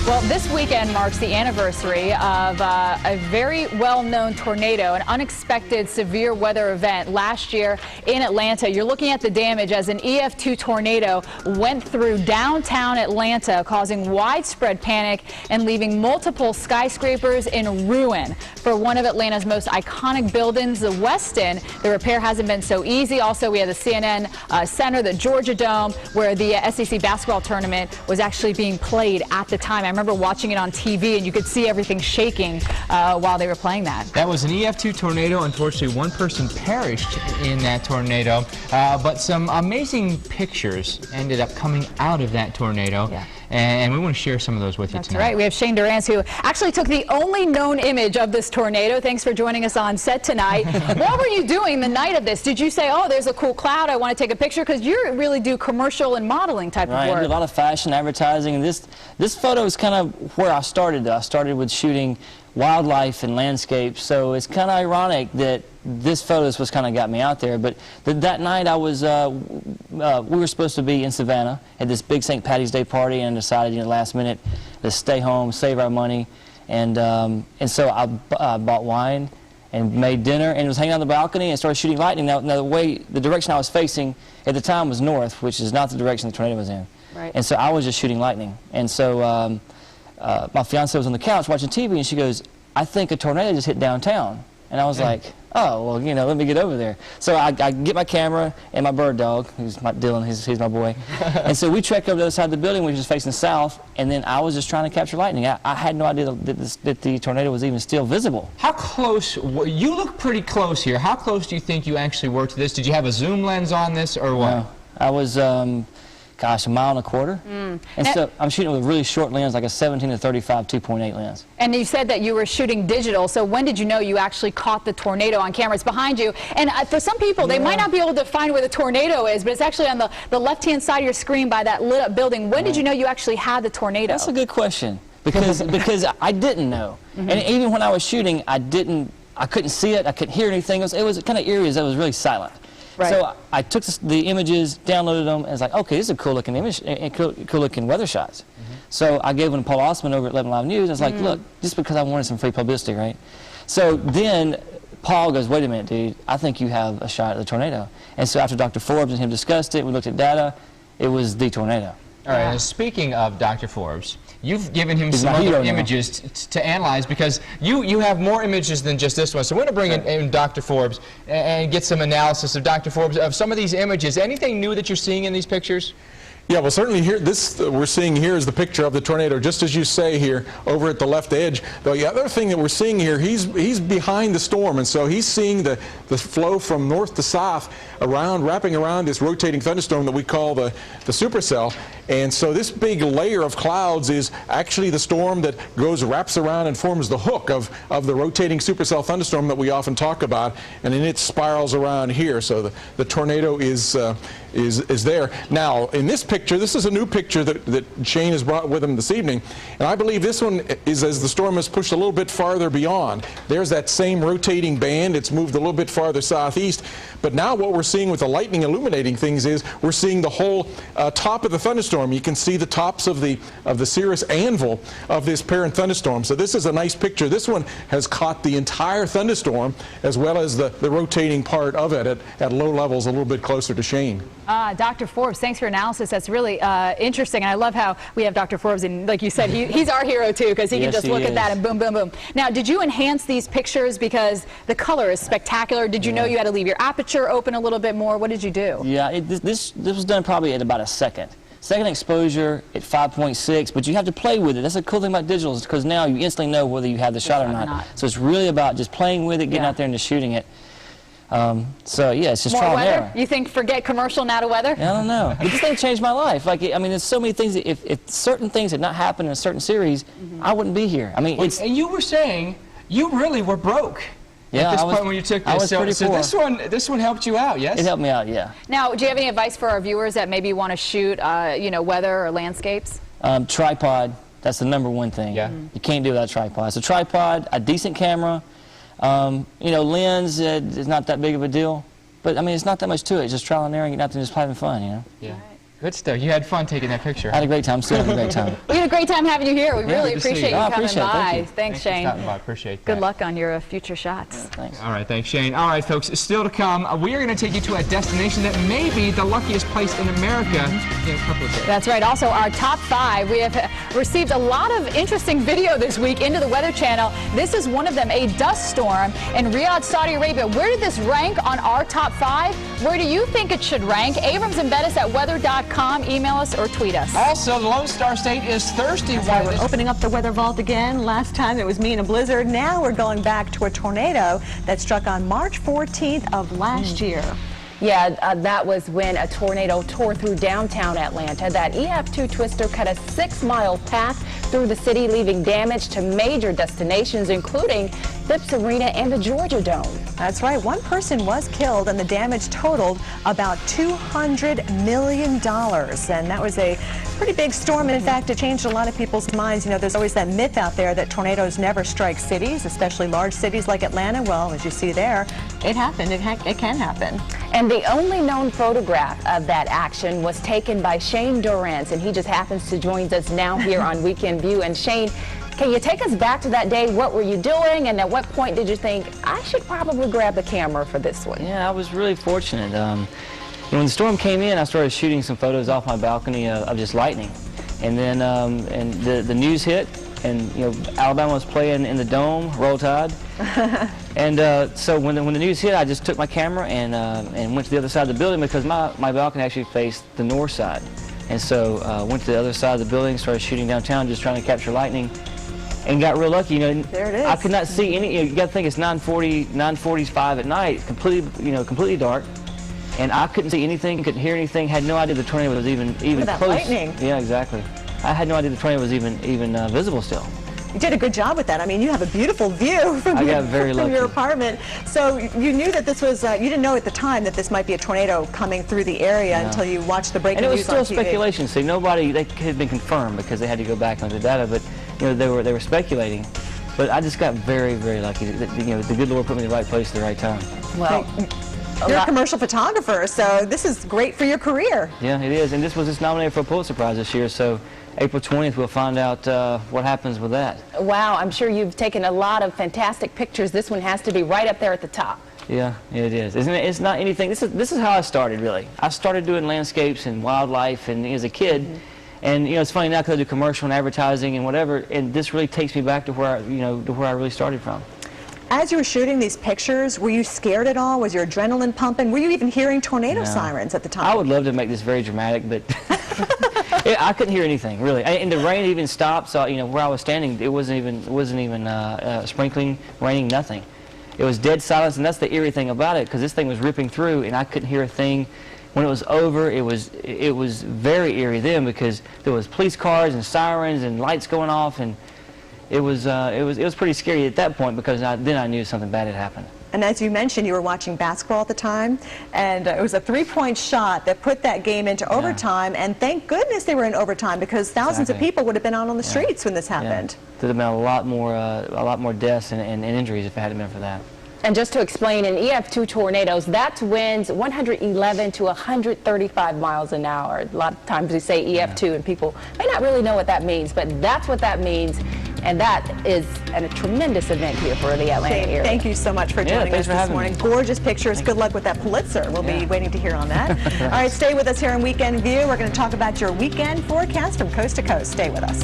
Well, this weekend marks the anniversary of a very well-known tornado, an unexpected severe weather event last year in Atlanta. You're looking at the damage as an EF2 tornado went through downtown Atlanta, causing widespread panic and leaving multiple skyscrapers in ruin. For one of Atlanta's most iconic buildings, the Westin, the repair hasn't been so easy. Also, we have the CNN Center, the Georgia Dome, where the SEC basketball tournament was actually being played at the time. I remember watching it on TV, and you could see everything shaking while they were playing that. That was an EF2 tornado. Unfortunately, one person perished in that tornado, but some amazing pictures ended up coming out of that tornado. Yeah. And we want to share some of those with you tonight. That's right. We have Shane Durrance, who actually took the only known image of this tornado. Thanks for joining us on set tonight. What were you doing the night of this? Did you say, oh, there's a cool cloud, I want to take a picture? Because you really do commercial and modeling type of work. I do a lot of fashion, advertising, and this photo is kind of where I started. I started with shooting wildlife and landscapes, so it's kind of ironic that this photo is what's kind of got me out there. But that night I was, we were supposed to be in Savannah at this big St. Patty's Day party, and decided, last minute to stay home, save our money, and so I bought wine and made dinner and was hanging on the balcony and started shooting lightning. Now the direction I was facing at the time was north, which is not the direction the tornado was in. Right. And so I was just shooting lightning. And so my fiance was on the couch watching TV, and she goes, I think a tornado just hit downtown. And I was like, oh, well, let me get over there. So I get my camera and my bird dog, who's Dylan, he's my boy. And so we trekked over the other side of the building, which is facing south, and then I was just trying to capture lightning. I had no idea that the tornado was even still visible. How close, you look pretty close here. How close do you think you actually were to this? Did you have a zoom lens on this, or what? No, I was, gosh, 1.25 miles. And so I'm shooting with a really short lens, like a 17 to 35 2.8 lens. And you said that you were shooting digital, so when did you know you actually caught the tornado on camera? It's behind you. And for some people, they might not be able to find where the tornado is, but it's actually on the left-hand side of your screen by that lit-up building. When did you know you actually had the tornado? That's a good question, because I didn't know. And even when I was shooting, I couldn't see it, I couldn't hear anything. It was kind of eerie, as it was really silent. Right. So I took the images, downloaded them, and was like, okay, this is a cool looking image, and cool looking weather shots. So I gave them to Paul Osman over at 11 Live News. I was like, look, just because I wanted some free publicity, right? So then Paul goes, wait a minute, dude, I think you have a shot at the tornado. And so after Dr. Forbes and him discussed it, we looked at data, it was the tornado. All right, and speaking of Dr. Forbes, you've given him some other images to analyze, because you have more images than just this one. So we're going to bring in Dr. Forbes and get some analysis of Dr. Forbes of some of these images. Anything new that you're seeing in these pictures? Yeah, well, certainly here, this we're seeing here is the picture of the tornado, just as you say here, over at the left edge. The other thing that we're seeing here, he's behind the storm, and so he's seeing the flow from north to south wrapping around this rotating thunderstorm that we call the supercell. And so this big layer of clouds is actually the storm that wraps around and forms the hook of the rotating supercell thunderstorm that we often talk about, and then it spirals around here. So the tornado is there. Now, in this picture, this is a new picture that Shane has brought with him this evening, and I believe this one is as the storm has pushed a little bit farther beyond. There's that same rotating band. It's moved a little bit farther southeast, but now what we're seeing with the lightning illuminating things is we're seeing the whole top of the thunderstorm. You can see the tops of the cirrus anvil of this parent thunderstorm. So this is a nice picture. This one has caught the entire thunderstorm as well as the rotating part of it at low levels, a little bit closer to Shane. Dr. Forbes, thanks for your analysis. That's really interesting, and I love how we have Dr. Forbes, and like you said, he's our hero too, because he can just look at that and boom, boom, boom. Now, did you enhance these pictures because the color is spectacular? Did you know you had to leave your aperture open a little bit more? What did you do? Yeah, this was done probably at about a second exposure at 5.6, but you have to play with it. That's the cool thing about digital, is because now you instantly know whether you have the shot or not. So it's really about just playing with it, getting out there and just shooting it. So yeah, it's just trial and error. You think forget commercial, now to weather? I don't know. It just didn't change my life. Like, I mean, there's so many things that if certain things had not happened in a certain series, I wouldn't be here. I mean, and you were saying you really were broke. Yeah, at this point when you took this. I was pretty poor. So this one helped you out, yes? It helped me out, yeah. Now, do you have any advice for our viewers that maybe want to shoot, weather or landscapes? Tripod. That's the #1 thing. Yeah. You can't do without a tripod. So tripod, a decent camera, lens is not that big of a deal, but I mean it's not that much to it. It's just trial and error and getting out there and just having fun, Yeah. Good stuff. You had fun taking that picture. I had a great time. Still having a great time. We had a great time having you here. We really good to see appreciate you. you I coming appreciate it. by. Thank you. Thanks, Shane. For stopping by. Appreciate that. Good luck on your future shots. Thanks. All right, thanks, Shane. All right, folks, still to come, we are going to take you to a destination that may be the luckiest place in America in a couple of days. That's right. Also, our top 5. We have received a lot of interesting video this week into the Weather Channel. This is one of them, a dust storm in Riyadh, Saudi Arabia. Where did this rank on our top 5? Where do you think it should rank? Abrams and Bettis at weather.com. Email us or tweet us. Also, the Lone Star State is thirsty. That's why we're opening up the weather vault again. Last time it was me and a blizzard. Now we're going back to a tornado that struck on March 14th of last year. Yeah, that was when a tornado tore through downtown Atlanta. That EF2 twister cut a 6-mile path through the city, leaving damage to major destinations, including Phipps Arena and the Georgia Dome. That's right. One person was killed, and the damage totaled about $200 million. And that was a pretty big storm. In fact, it changed a lot of people's minds. You know, there's always that myth out there that tornadoes never strike cities, especially large cities like Atlanta. Well, as you see there, it happened. It can happen. And the only known photograph of that action was taken by Shane Durrance, and he just happens to join us now here on Weekend View. And Shane, can you take us back to that day? What were you doing, and at what point did you think, I should probably grab the camera for this one? Yeah, I was really fortunate. When the storm came in, I started shooting some photos off my balcony of just lightning. And then and the news hit, and Alabama was playing in the Dome, Roll Tide. And so when the news hit, I just took my camera and went to the other side of the building, because my balcony actually faced the north side. And so went to the other side of the building, started shooting downtown, just trying to capture lightning, and got real lucky. There it is. I could not see any. You got to think it's 9:45 at night, completely dark, and I couldn't see anything, couldn't hear anything. Had no idea the tornado was even that close. lightning. Yeah, exactly. I had no idea the tornado was even visible still. You did a good job with that. I mean, you have a beautiful view from, your apartment. So you knew that this was, you didn't know at the time that this might be a tornado coming through the area until you watched the breaking news on TV. And it was still speculation. So they had been confirmed because they had to go back on the data, but they were speculating. But I just got very, very lucky. The good Lord put me in the right place at the right time. Well, you're a commercial photographer, so this is great for your career. Yeah, it is. And this was just nominated for a Pulitzer Prize this year, so April 20th we'll find out what happens with that. Wow, I'm sure you've taken a lot of fantastic pictures. This one has to be right up there at the top. Yeah, it is. Isn't it? It's not anything. This is how I started, really. I started doing landscapes and wildlife and as a kid. And it's funny now because I do commercial and advertising and whatever, and this really takes me back to where I really started from. As you were shooting these pictures, were you scared at all? Was your adrenaline pumping? Were you even hearing tornado sirens at the time? I would love to make this very dramatic, but I couldn't hear anything really. And the rain even stopped. So where I was standing, it wasn't even sprinkling, raining, nothing. It was dead silence, and that's the eerie thing about it, because this thing was ripping through, and I couldn't hear a thing. When it was over, it was very eerie then, because there was police cars and sirens and lights going off, and it was pretty scary at that point, because then I knew something bad had happened. And as you mentioned, you were watching basketball at the time, and it was a three-point shot that put that game into overtime, and thank goodness they were in overtime, because thousands of people would have been out on the streets when this happened. There would have been a lot more deaths and injuries if it hadn't been for that. And just to explain, in EF2 tornadoes, that's winds 111 to 135 miles an hour. A lot of times we say EF2 and people may not really know what that means, but that's what that means. And that is a tremendous event here for the Atlanta area. Thank you so much for joining us this morning. Gorgeous pictures. Good luck with that Pulitzer. We'll be waiting to hear on that. All right, stay with us here on Weekend View. We're going to talk about your weekend forecast from coast to coast. Stay with us.